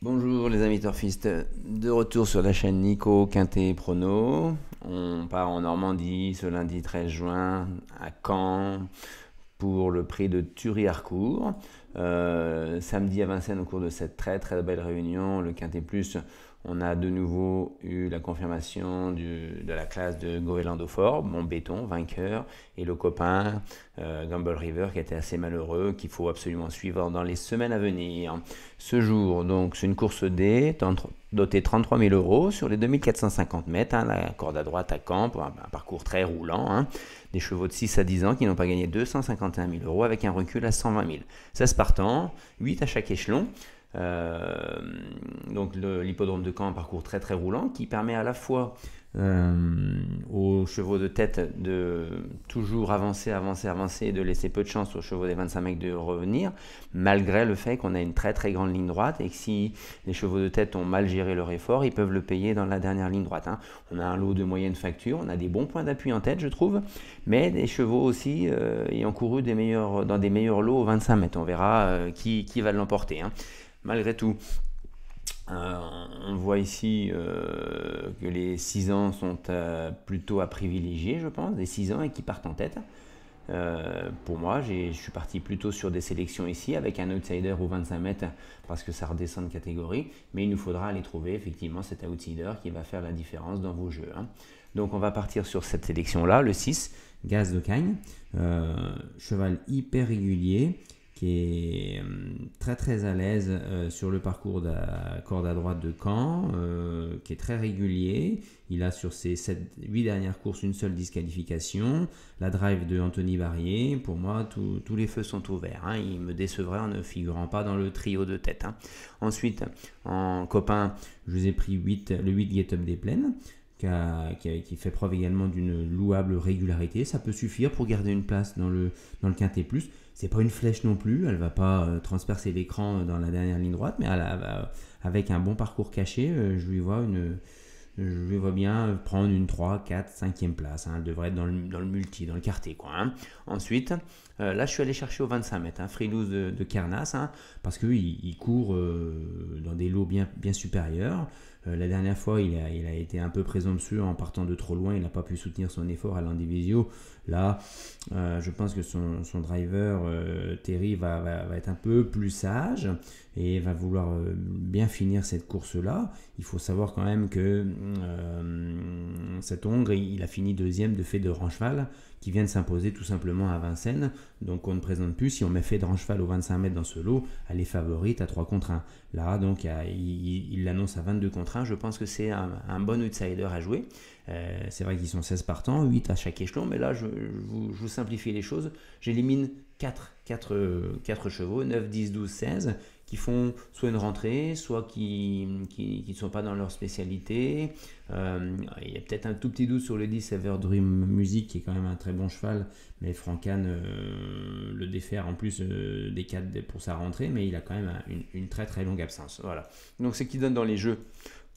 Bonjour les amis turfistes, de retour sur la chaîne Nico Quintet Prono. On part en Normandie ce lundi 13 juin à Caen pour le prix de Thury-Harcourt. Samedi à Vincennes au cours de cette très belle réunion, le Quintet Plus, on a de nouveau eu la confirmation de la classe de Goéland Fort, mon béton, vainqueur, et le copain Gamble River qui était assez malheureux, qu'il faut absolument suivre dans les semaines à venir. Ce jour, donc, c'est une course D, dotée 33 000 euros sur les 2450 mètres, la corde à droite à Caen, pour un parcours très roulant, des chevaux de 6 à 10 ans qui n'ont pas gagné 251 000 euros avec un recul à 120 000. 16 partants, 8 à chaque échelon. Donc l'hippodrome de Caen, un parcours très roulant qui permet à la fois aux chevaux de tête de toujours avancer et de laisser peu de chance aux chevaux des 25 mecs de revenir, malgré le fait qu'on a une très grande ligne droite et que si les chevaux de tête ont mal géré leur effort, ils peuvent le payer dans la dernière ligne droite. On a un lot de moyenne facture, on a des bons points d'appui en tête, je trouve, mais des chevaux aussi ayant couru dans des meilleurs lots aux 25 mètres. On verra qui va l'emporter. Malgré tout, on voit ici que les 6 ans sont plutôt à privilégier, je pense, des 6 ans et qui partent en tête. Pour moi, je suis parti plutôt sur des sélections ici avec un outsider aux 25 mètres parce que ça redescend de catégorie, mais il nous faudra aller trouver effectivement cet outsider qui va faire la différence dans vos jeux. Donc on va partir sur cette sélection-là, le 6, Gaz de Cagne, cheval hyper régulier, qui est très à l'aise sur le parcours de la corde à droite de Caen, qui est très régulier. Il a sur ses 8 dernières courses une seule disqualification. La drive de Anthony Barrier, pour moi, tous les feux sont ouverts. Il me décevrait en ne figurant pas dans le trio de tête. Ensuite, en copain, je vous ai pris le 8 Get Up des Plaines. Qui fait preuve également d'une louable régularité. Ça peut suffire pour garder une place dans le Quintet Plus. C'est pas une flèche non plus, elle va pas transpercer l'écran dans la dernière ligne droite, mais avec un bon parcours caché, je lui vois bien prendre une 3, 4, 5e place. Elle devrait être dans le multi, dans le quartet. Ensuite, là je suis allé chercher au 25 mètres, Freeloose de Kernas, parce qu'il court dans des lots bien supérieurs. La dernière fois, il a été un peu présomptueux en partant de trop loin. Il n'a pas pu soutenir son effort à l'Andivisio. Là, je pense que son driver, Terry, va être un peu plus sage et va vouloir bien finir cette course-là. Il faut savoir quand même que cet Hongre, il a fini deuxième de fait de Rancheval, qui vient de s'imposer tout simplement à Vincennes. Donc on ne présente plus. Si on met fait de Rancheval au 25 mètres dans ce lot, elle est favorite à 3 contre 1. Là, donc, il l'annonce à 22 contre 1. Je pense que c'est un bon outsider à jouer. C'est vrai qu'ils sont 16 partants, 8 à chaque échelon, mais là, je vous simplifie les choses. J'élimine 4 chevaux, 9, 10, 12, 16, qui font soit une rentrée, soit qui ne sont pas dans leur spécialité. Il y a peut-être un tout petit doute sur le 10 Everdream Music, qui est quand même un très bon cheval, mais Francan le défère en plus des 4 pour sa rentrée, mais il a quand même une très longue absence. Voilà. Donc c'est ce qui donne dans les jeux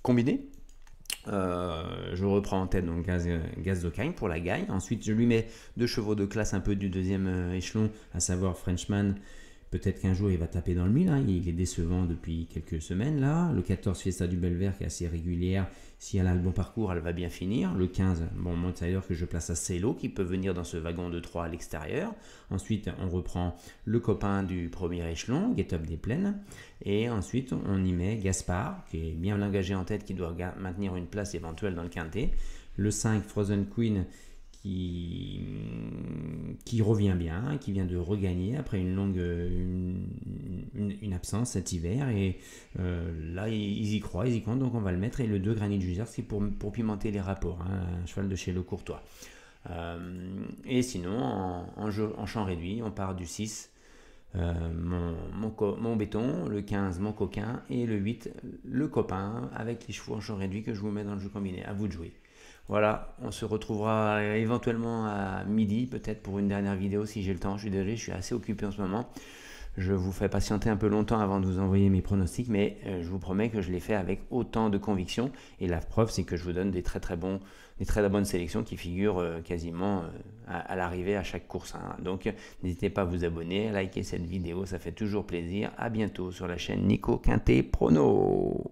combinés. Je reprends en tête donc Gaz de Cagne pour la gagne. Ensuite, je lui mets 2 chevaux de classe un peu du deuxième échelon, à savoir Frenchman. Peut-être qu'un jour il va taper dans le mille. Il est décevant depuis quelques semaines là. Le 14 Fiesta du Belvert qui est assez régulière. Si elle a le bon parcours, elle va bien finir. Le 15, mon outsider que je place à Celo qui peut venir dans ce wagon de 3 à l'extérieur. Ensuite, on reprend le copain du premier échelon, Get Up des Plaines. Et ensuite, on y met Gaspard qui est bien engagé en tête, qui doit maintenir une place éventuelle dans le quintet. Le 5 Frozen Queen qui revient bien, qui vient de regagner après une absence cet hiver. Et là, ils y croient, ils y comptent, donc on va le mettre. Et le 2 Granit Juzer, c'est pour pour pimenter les rapports, un cheval de chez Le Courtois. Et sinon, en champ réduit, on part du 6, mon béton, le 15, mon coquin, et le 8, le copain, avec les chevaux en champ réduit que je vous mets dans le jeu combiné. À vous de jouer. Voilà, on se retrouvera éventuellement à midi, peut-être pour une dernière vidéo si j'ai le temps. Je suis désolé, je suis assez occupé en ce moment. Je vous fais patienter un peu longtemps avant de vous envoyer mes pronostics, mais je vous promets que je les fais avec autant de conviction. Et la preuve, c'est que je vous donne des très bonnes sélections qui figurent quasiment à l'arrivée à chaque course. Donc n'hésitez pas à vous abonner, à liker cette vidéo, ça fait toujours plaisir. À bientôt sur la chaîne Nico Quintet Prono.